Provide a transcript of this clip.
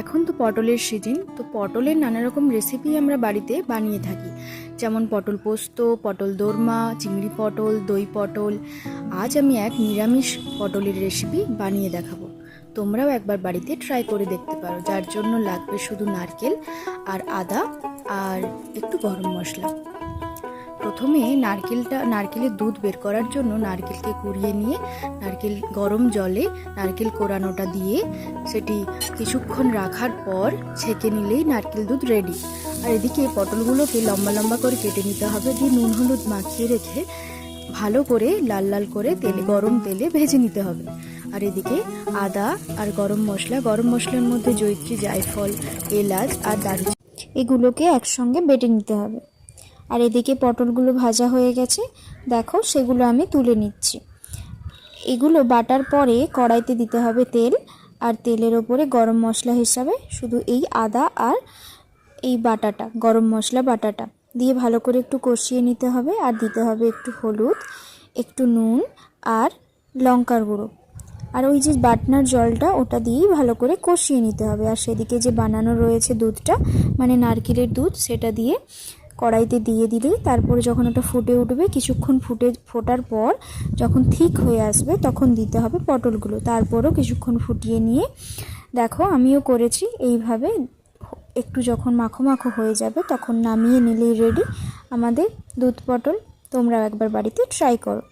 এখন তো পটলের সিজন, তো পটলের নানা রকম রেসিপি আমরা বাড়িতে বানিয়ে থাকি, যেমন পটল পোস্ত, পটল দোরমা, চিংড়ি পটল, দই পটল। আজ আমি এক নিরামিষ পটলের রেসিপি বানিয়ে দেখাবো। তোমরাও একবার বাড়িতে ট্রাই করে দেখতে পারো। যার জন্য লাগবে শুধু নারকেল আর আদা আর একটু গরম মশলা। প্রথমে নারকেলের দুধ বের করার জন্য নারকেলকে কুড়িয়ে নিয়ে নারকেল গরম জলে নারকেল কোরানোটা দিয়ে সেটি কিছুক্ষণ রাখার পর ছেঁকে নিলেই নারকেল দুধ রেডি। আর এদিকে পটলগুলোকে লম্বা লম্বা করে কেটে নিতে হবে, দিয়ে নুন হলুদ মাখিয়ে রেখে ভালো করে লাল লাল করে গরম তেলে ভেজে নিতে হবে। আর এদিকে আদা আর গরম মশলার মধ্যে জয়িত্রী, জায়ফল, এলাচ আর দারুচিনি এগুলোকে একসঙ্গে বেটে নিতে হবে। আর এদিকে পটলগুলো ভাজা হয়ে গেছে, দেখো সেগুলো আমি তুলে নিচ্ছি। এগুলো বাটার পরে কড়াইতে দিতে হবে তেল, আর তেলের ওপরে গরম মশলা হিসাবে শুধু এই আদা আর এই বাটাটা, গরম মশলা বাটাটা দিয়ে ভালো করে একটু কষিয়ে নিতে হবে। আর দিতে হবে একটু হলুদ, একটু নুন আর লঙ্কার গুঁড়ো। আর ওই যে বাটনার জলটা, ওটা দিয়েই ভালো করে কষিয়ে নিতে হবে। আর সেদিকে যে বানানো রয়েছে দুধটা, মানে নারকেলের দুধ, সেটা দিয়ে কড়াইতে দিয়ে দিলেই তারপরে যখন ওটা ফুটে উঠবে, কিছুক্ষণ ফোটার পর যখন ঠিক হয়ে আসবে তখন দিতে হবে পটলগুলো। তারপরও কিছুক্ষণ ফুটিয়ে নিয়ে দেখো আমিও করেছি এইভাবে। একটু যখন মাখো মাখো হয়ে যাবে তখন নামিয়ে নিলেই রেডি আমাদের দুধ পটল। তোমরাও একবার বাড়িতে ট্রাই করো।